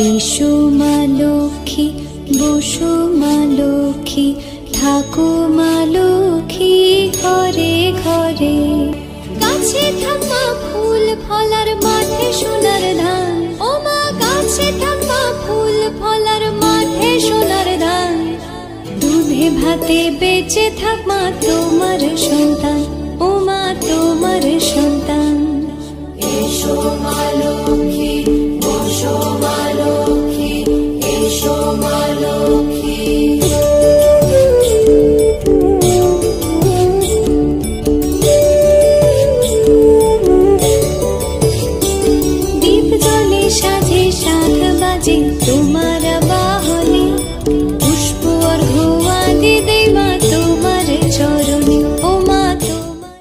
এসো মা লক্ষ্মী, বসো মা লক্ষ্মী, থাকো মা লক্ষ্মী ঘরে ঘরে। গাছে থাকা ফুল ফলার মাঠে সোনার ধান, ও মা গাছে থাকা ফুল ফলার মাঠে সোনার ধান। দুধে ভাতে বেঁচে থাক মা তোমার সন্তান।